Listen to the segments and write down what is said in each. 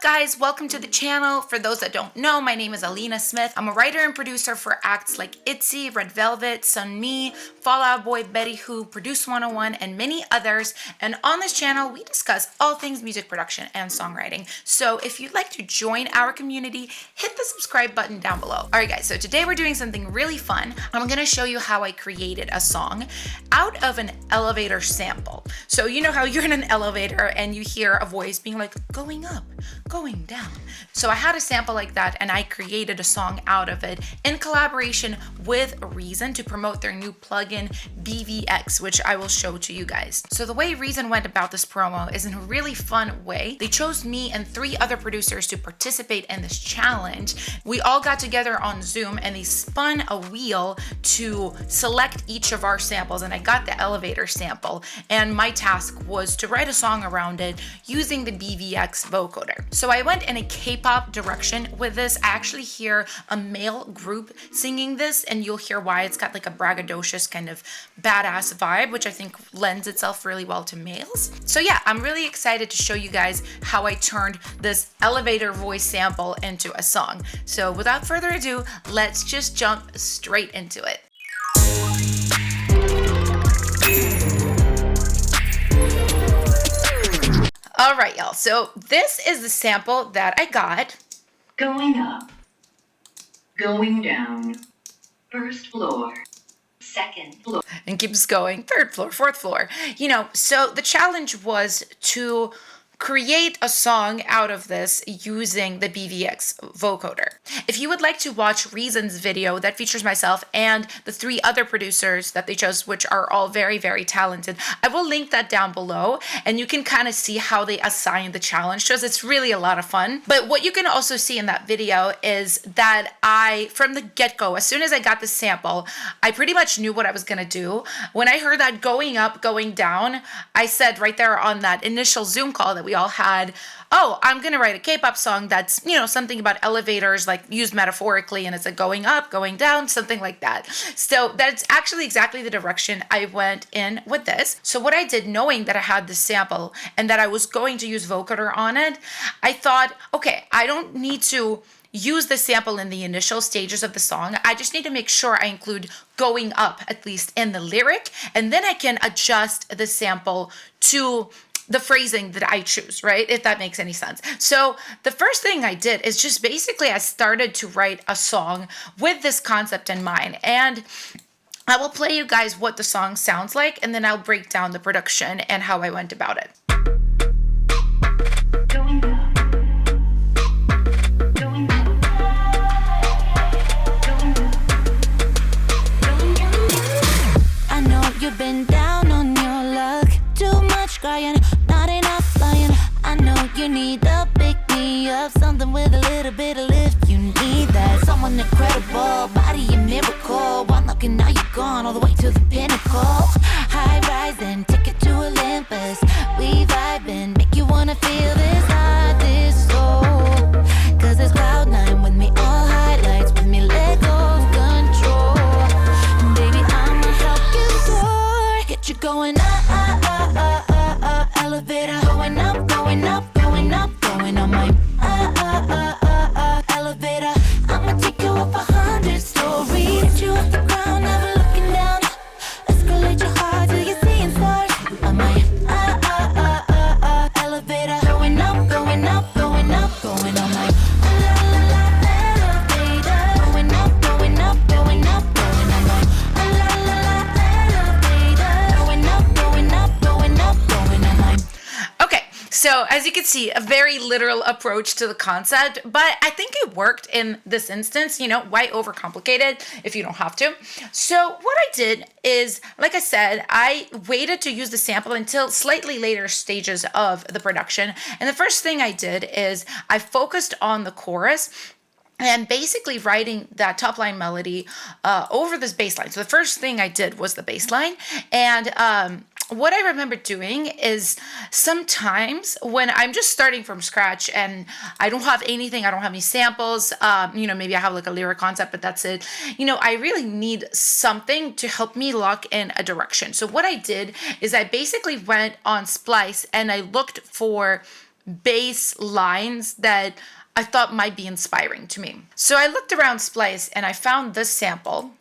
guys? Welcome to the channel. For those that don't know, my name is Alina Smith. I'm a writer and producer for acts like ITZY, Red Velvet, Sun Me, Fall Out Boy, Betty Who, Produce 101, and many others. And on this channel, we discuss all things music production and songwriting. So if you'd like to join our community, hit the subscribe button down below. All right, guys, so today we're doing something really fun. I'm gonna show you how I created a song out of an elevator sample. So you know how you're in an elevator and you hear a voice being like, going up, going down. So I had a sample like that and I created a song out of it in collaboration with Reason to promote their new plugin Bvx, which I will show to you guys. So the way Reason went about this promo is in a really fun way. They chose me and 3 other producers to participate in this challenge. We all got together on Zoom and they spun a wheel to select each of our samples, and I got the elevator sample, and my task was to write a song around it using the Bvx Vocoder. So I went in a K-pop direction with this. I actually hear a male group singing this, and you'll hear why. It's got like a braggadocious kind of badass vibe, which I think lends itself really well to males. So yeah, I'm really excited to show you guys how I turned this elevator voice sample into a song. So without further ado, let's just jump straight into it. All right, y'all. So this is the sample that I got. Going up, going down, first floor, second floor. And keeps going, 3rd floor, 4th floor. You know, so the challenge was to create a song out of this using the Bvx Vocoder. If you would like to watch Reason's video that features myself and the 3 other producers that they chose, which are all very, very talented, I will link that down below and you can kind of see how they assign the challenge to us. It's really a lot of fun. But what you can also see in that video is that I, from the get-go, as soon as I got the sample, I pretty much knew what I was gonna do. When I heard that going up, going down, I said right there on that initial Zoom call that we all had, oh, I'm gonna write a K-pop song that's, you know, something about elevators, like used metaphorically, and it's a going up, going down, something like that. So that's actually exactly the direction I went in with this. So what I did, knowing that I had this sample and that I was going to use Vocoder on it, I thought, okay, I don't need to use the sample in the initial stages of the song. I just need to make sure I include going up, at least in the lyric, and then I can adjust the sample to the phrasing that I choose, right? If that makes any sense. So the first thing I did is just basically I started to write a song with this concept in mind. And I will play you guys what the song sounds like, and then I'll break down the production and how I went about it. Going up, going up, going up. I know you've been down on your luck. Too much crying, not enough lying. I know you need a pick-me-up, something with a little bit of lift. You need that, someone incredible, body a miracle. One look and now you're gone, all the way to the pinnacle. High rising, ticket to Olympus. We vibing, make you wanna feel this high, this low. Cause it's cloud 9 with me, all highlights with me, let go of control. Baby, I'ma help you soar, get you going up. Elevator, going up, going up, going up, going on my elevator. I'ma take you up 100 stories, get you off the ground, never looking down. Escalate your heart till you're seeing stars. On my elevator, going up, going up, going up, going on my elevator. Going up, going up, going up, going on my elevator. Going up, going up, going up, going on my. Okay, so as you can see, a very literal approach to the concept, but I think it worked in this instance. You know, why overcomplicate it if you don't have to? So what I did is, like I said, I waited to use the sample until slightly later stages of the production. And the first thing I did is I focused on the chorus and basically writing that top line melody over this bass line. So the first thing I did was the bass line. And what I remember doing is sometimes when I'm just starting from scratch and I don't have anything, I don't have any samples, you know, maybe I have like a lyric concept, but that's it. You know, I really need something to help me lock in a direction. So what I did is I basically went on Splice and I looked for bass lines that I thought might be inspiring to me. So I looked around Splice and I found this sample.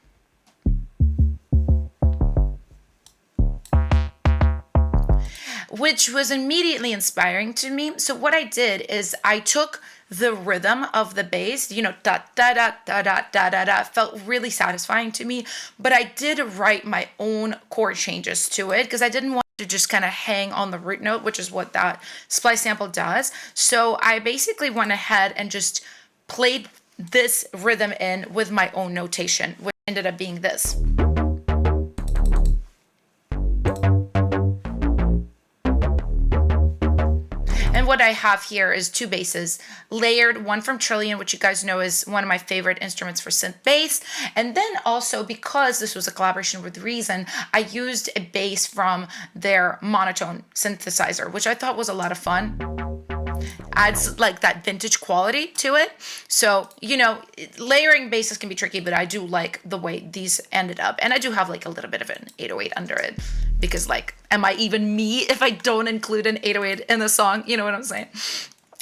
Which was immediately inspiring to me. So what I did is I took the rhythm of the bass, da da da da da da da da, felt really satisfying to me, but I did write my own chord changes to it because I didn't want to just kind of hang on the root note, which is what that splice sample does. So I basically went ahead and just played this rhythm in with my own notation, which ended up being this. And what I have here is two basses, layered, one from Trillion, which you guys know is one of my favorite instruments for synth bass. And then also, because this was a collaboration with Reason, I used a bass from their monotone synthesizer, which I thought was a lot of fun. Adds like that vintage quality to it. So, layering basses can be tricky, but I do like the way these ended up. And I do have like a little bit of an 808 under it because like, am I even me if I don't include an 808 in the song? You know what I'm saying?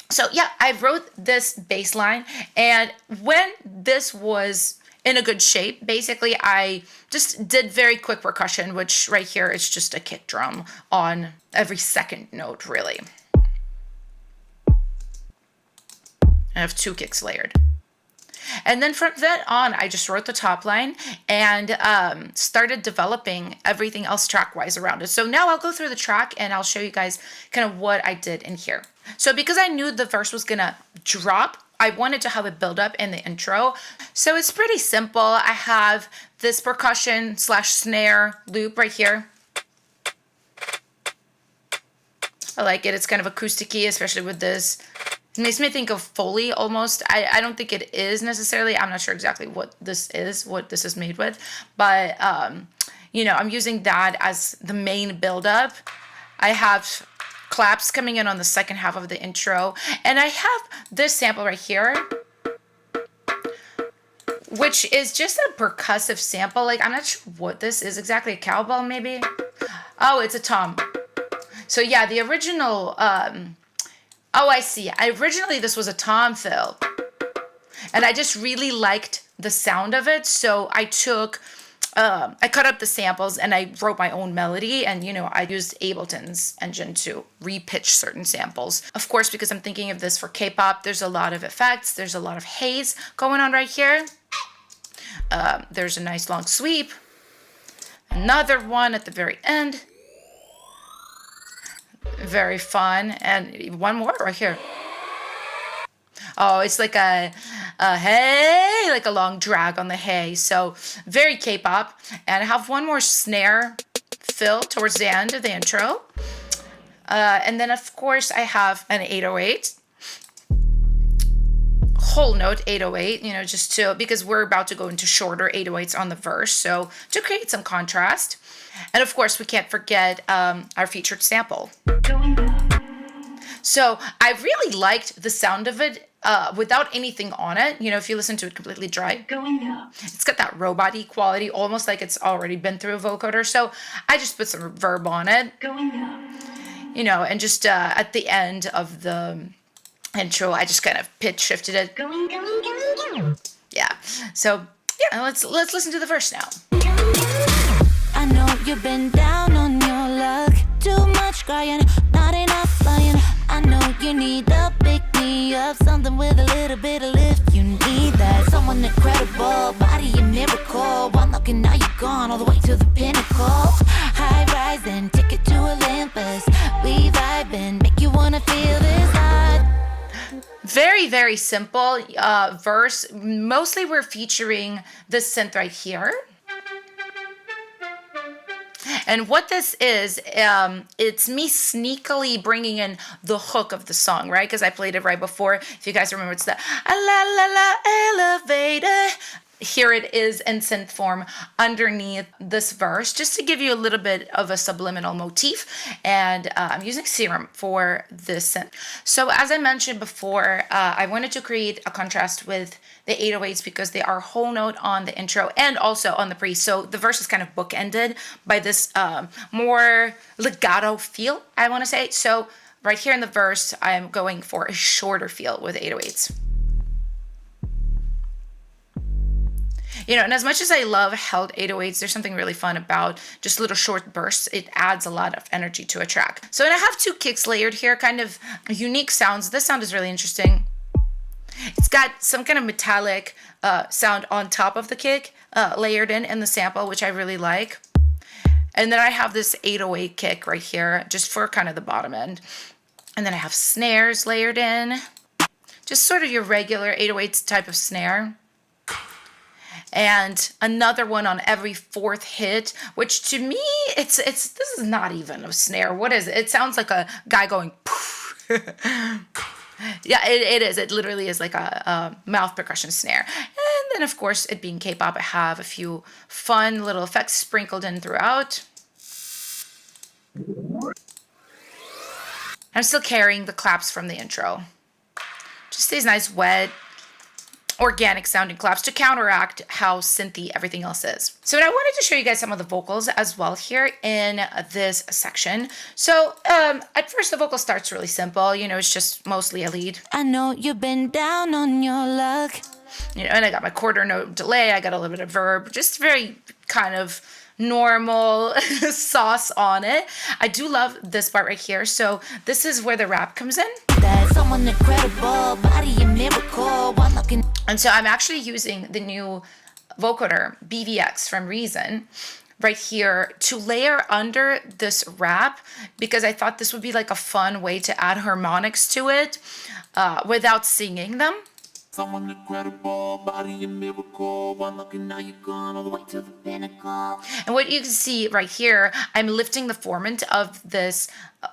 So yeah, I wrote this bass line, and when this was in a good shape, basically I just did very quick percussion, which right here is just a kick drum on every second note, really. I have two kicks layered. And then from then on, I just wrote the top line and started developing everything else track-wise around it. So now I'll go through the track and I'll show you guys kind of what I did in here. So because I knew the verse was gonna drop, I wanted to have a build up in the intro. So it's pretty simple. I have this percussion / snare loop right here. I like it. It's kind of acoustic-y, especially with this. It makes me think of Foley almost. I don't think it is necessarily. I'm not sure exactly what this is made with. But, I'm using that as the main buildup. I have claps coming in on the second half of the intro. And I have this sample right here, which is just a percussive sample. Like, I'm not sure what this is exactly. A cowbell, maybe? Oh, it's a tom. So, yeah, the original... Oh, I see. Originally, this was a tom fill. And I just really liked the sound of it. So I cut up the samples and I wrote my own melody. And, I used Ableton's engine to repitch certain samples. Of course, because I'm thinking of this for K-pop, there's a lot of effects. There's a lot of haze going on right here. There's a nice long sweep. Another one at the very end. Very fun. And one more right here. Oh, it's like a hey, like a long drag on the hey. So very K-pop. And I have one more snare fill towards the end of the intro. And then of course I have an 808. Whole note 808, because we're about to go into shorter 808s on the verse. So to create some contrast. And of course, we can't forget our featured sample. So I really liked the sound of it without anything on it. If you listen to it completely dry. It's got that robot-y quality, almost like it's already been through a vocoder. So I just put some reverb on it. And just at the end of the intro, I just kind of pitch shifted it. Yeah. So yeah, let's listen to the verse now. I know you've been down on your luck. Too much crying, not enough lying. I know you need to pick me up. Something with a little bit of lift. You need that. Someone incredible, body a miracle. One look and now you're gone all the way to the pinnacle. High rising, ticket to Olympus. We vibing, make you wanna feel this hot. Very, very simple verse. Mostly we're featuring this synth right here. And what this is, it's me sneakily bringing in the hook of the song, right? Because I played it right before. If you guys remember, it's the la la la elevator. Here it is in synth form underneath this verse, just to give you a little bit of a subliminal motif. And I'm using Serum for this synth. So as I mentioned before, I wanted to create a contrast with the 808s because they are whole note on the intro and also on the pre. So the verse is kind of bookended by this more legato feel, I want to say. So right here in the verse, I'm going for a shorter feel with 808s. You know, and as much as I love held 808s, there's something really fun about just little short bursts. It adds a lot of energy to a track. So, and I have 2 kicks layered here, kind of unique sounds. This sound is really interesting. It's got some kind of metallic sound on top of the kick, layered in the sample, which I really like. And then I have this 808 kick right here, just for kind of the bottom end. And then I have snares layered in, just sort of your regular 808s type of snare. And another one on every 4th hit, which to me, this is not even a snare. What is it? It sounds like a guy going poof. Yeah, it is. It literally is like a mouth percussion snare. And then, of course, it being K-pop, I have a few fun little effects sprinkled in throughout. I'm still carrying the claps from the intro. Just these nice, wet, organic sounding claps to counteract how synthy everything else is. So I wanted to show you guys some of the vocals as well here in this section. So at first the vocal starts really simple. You know, it's just mostly a lead. I know you've been down on your luck. You know, and I got my quarter note delay. I got a little bit of verb, just very kind of normal sauce on it. I do love this part right here. So this is where the rap comes in. That's someone incredible, body a miracle, one looking. And so I'm actually using the new vocoder Bvx from Reason right here to layer under this rap, because I thought this would be like a fun way to add harmonics to it without singing them. Someone incredible, body a miracle, one looking now you're gone all the way to the pinnacle. And what you can see right here, I'm lifting the formant of this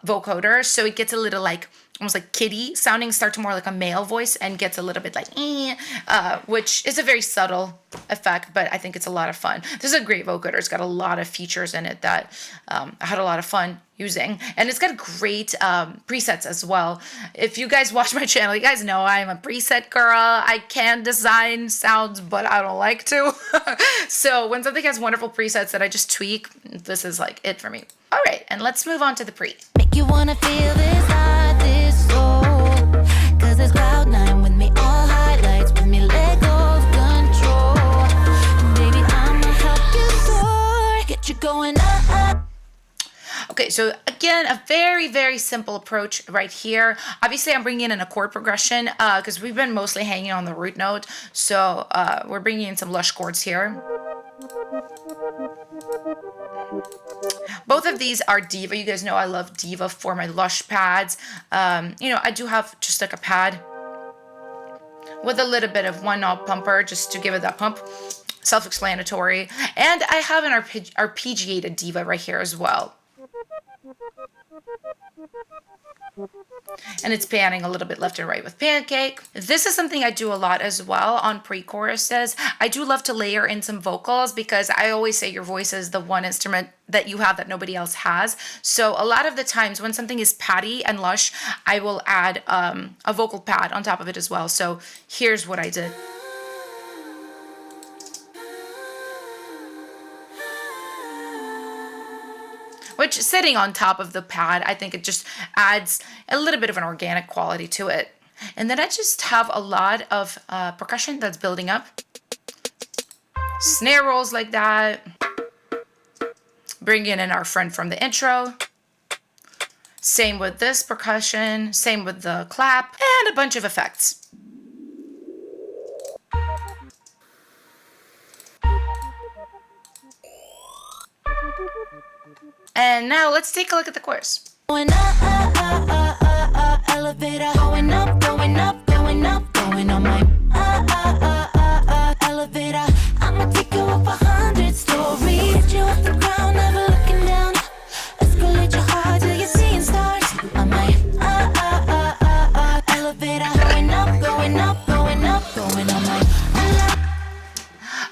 vocoder, so it gets a little like almost like kiddie sounding, starts more like a male voice and gets a little bit like which is a very subtle effect, but I think it's a lot of fun. This is a great vocoder. It's got a lot of features in it that I had a lot of fun using, and it's got great presets as well. If you guys watch my channel, you guys know I'm a preset girl. I can design sounds, but I don't like to. So when something has wonderful presets that I just tweak, this is like it for me. All right, and let's move on to the pre. Make you wanna feel this high, this low. Cause it's cloud 9 with me, all highlights with me, let go of control. And baby, I'ma help you soar, get you going up. Okay, so again, a very, very simple approach right here. Obviously, I'm bringing in a chord progression because we've been mostly hanging on the root note. So we're bringing in some lush chords here. Both of these are Diva. You guys know I love Diva for my lush pads. You know, I do have just like a pad with a little bit of one knob pumper just to give it that pump. Self-explanatory. And I have an arpeggiated Diva right here as well. And it's panning a little bit left and right with Pancake. This is something I do a lot as well on pre-choruses. I do love to layer in some vocals because I always say your voice is the one instrument that you have that nobody else has. So a lot of the times when something is patty and lush, I will add a vocal pad on top of it as well. So here's what I did. Which, sitting on top of the pad, I think it just adds a little bit of an organic quality to it. And then I just have a lot of percussion that's building up. Snare rolls like that. Bringing in our friend from the intro. Same with this percussion. Same with the clap. And a bunch of effects. And now let's take a look at the chorus. Going up, elevator. Going up, going up, going up, going on my elevator. I'ma take you up 100 stories. Get you off the ground, never looking down. Escalate your heart till you're seeing stars. On my elevator. Going up, going up, going up, going on my.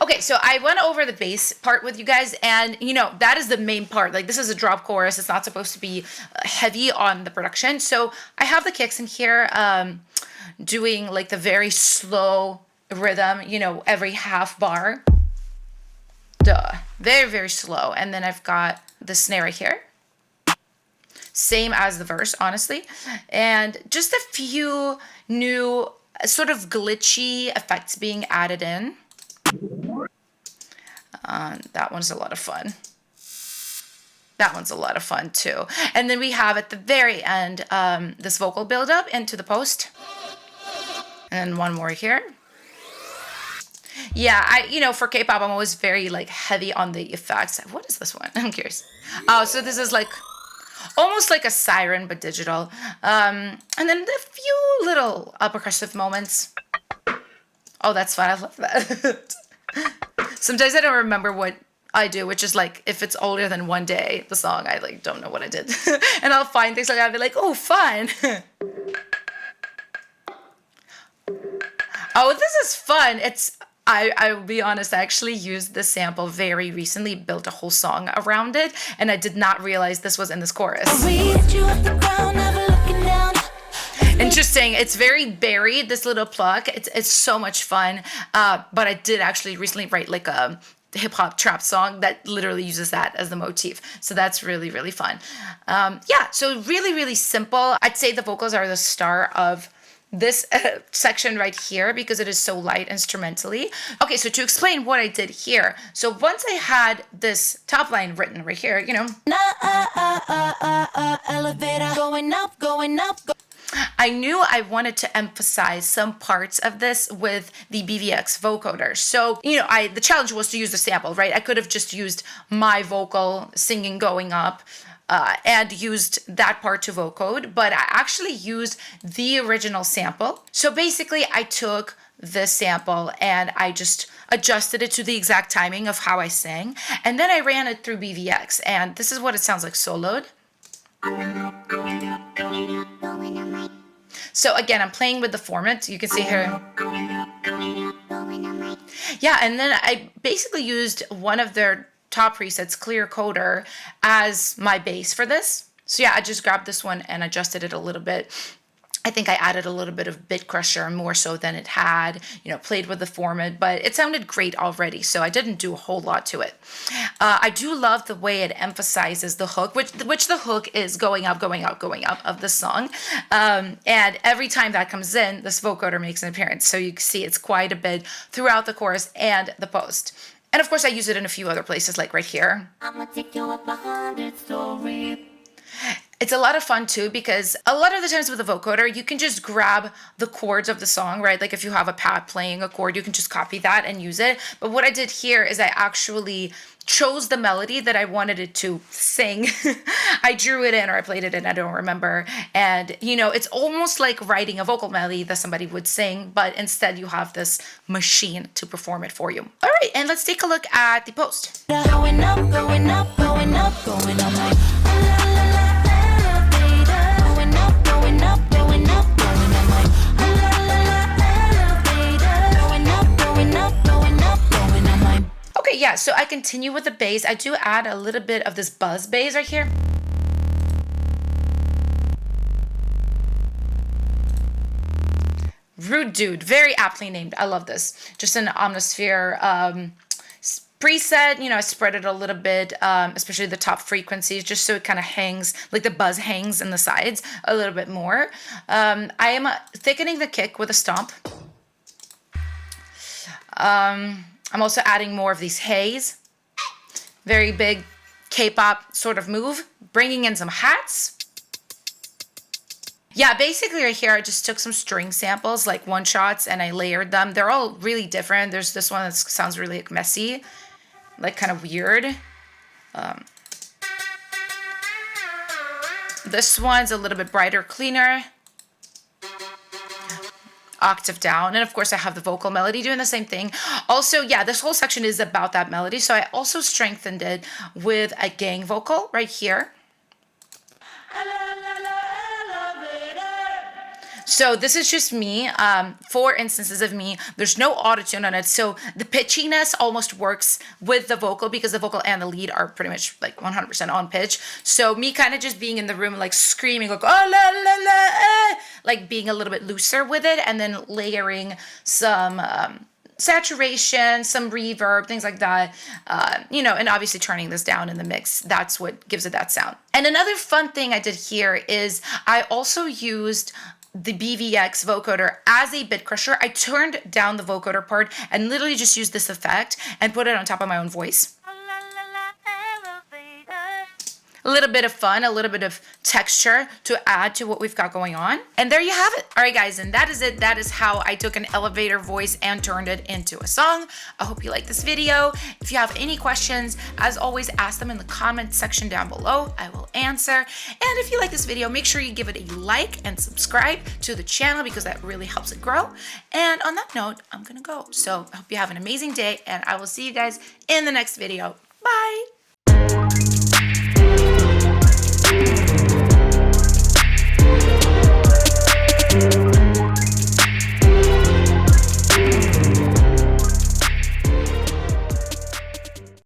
Okay, so I went over the bass part with you guys, and you know, that is the main part. Like, this is a drop chorus. It's not supposed to be heavy on the production. So I have the kicks in here doing like the very slow rhythm, you know, every half bar. Very, very slow. And then I've got the snare right here. same as the verse, honestly. And just a few new sort of glitchy effects being added in. That one's a lot of fun. That one's a lot of fun too. And then we have at the very end this vocal buildup into the post. And one more here. Yeah, for K-pop, I'm always very like heavy on the effects. What is this one? I'm curious. Oh, so this is like almost like a siren, but digital. And then a few little percussive moments. Oh, that's fun. I love that. Sometimes I don't remember what I do, which is like, if it's older than one day, the song, I like don't know what I did. And I'll find things like that and be like, oh, fun. Oh, this is fun. I will be honest, I actually used this sample very recently, built a whole song around it, and I did not realize this was in this chorus. Interesting. It's very buried, this little pluck. It's so much fun. But I did actually recently write like a hip hop trap song that literally uses that as the motif. So that's really, really fun. So really, really simple. I'd say the vocals are the star of this section right here because it is so light instrumentally. Okay, so to explain what I did here. So once I had this top line written right here, elevator, going up, going up. I knew I wanted to emphasize some parts of this with the Bvx Vocoder. So, the challenge was to use the sample, right? I could have just used my vocal singing going up and used that part to vocode, but I actually used the original sample. So basically, I took this sample and I just adjusted it to the exact timing of how I sang, and then I ran it through Bvx, and this is what it sounds like soloed. So again, I'm playing with the format. You can see here. Yeah, and then I basically used one of their top presets, Clear Coder, as my bass for this. So yeah, I just grabbed this one and adjusted it a little bit. I think I added a little bit of bit crusher more so than it had, played with the format, but it sounded great already, so I didn't do a whole lot to it. I do love the way it emphasizes the hook, which the hook is going up, going up, going up of the song. And every time that comes in, this vocoder makes an appearance. So you can see it's quite a bit throughout the chorus and the post. And of course, I use it in a few other places, like right here. I'ma take you up 100 stories. It's a lot of fun too, because a lot of the times with the vocoder, you can just grab the chords of the song, right? Like if you have a pad playing a chord, you can just copy that and use it. But what I did here is I actually chose the melody that I wanted it to sing. I drew it in, or I played it in, I don't remember. And, it's almost like writing a vocal melody that somebody would sing, but instead you have this machine to perform it for you. All right, and let's take a look at the post. Going up, going up, going up, going up, like, okay, yeah, so I continue with the bass. I do add a little bit of this buzz bass right here. Rude Dude, very aptly named. I love this. Just an Omnisphere preset. I spread it a little bit, especially the top frequencies, just so it kind of hangs, like the buzz hangs in the sides a little bit more. I am thickening the kick with a stomp. I'm also adding more of these haze. Very big K-pop sort of move. Bringing in some hats. Yeah, basically right here, I just took some string samples, like one-shots, and I layered them. They're all really different. There's this one that sounds really like messy, like kind of weird. This one's a little bit brighter, cleaner. Octave down, and of course I have the vocal melody doing the same thing. Also, yeah, this whole section is about that melody, so I also strengthened it with a gang vocal right here. So this is just me, 4 instances of me. There's no autotune on it, so the pitchiness almost works with the vocal because the vocal and the lead are pretty much like 100% on pitch. So me kind of just being in the room like screaming like, oh, la, la, la, like being a little bit looser with it, and then layering some saturation, some reverb, things like that, and obviously turning this down in the mix. That's what gives it that sound. And another fun thing I did here is I also used the Bvx Vocoder as a bit crusher. I turned down the vocoder part and literally just used this effect and put it on top of my own voice. A little bit of fun, a little bit of texture to add to what we've got going on. And there you have it. All right, guys, and that is it. That is how I took an elevator voice and turned it into a song. I hope you like this video. If you have any questions, as always, ask them in the comment section down below. I will answer. And if you like this video, make sure you give it a like and subscribe to the channel because that really helps it grow. And on that note, I'm gonna go. So I hope you have an amazing day and I will see you guys in the next video. Bye.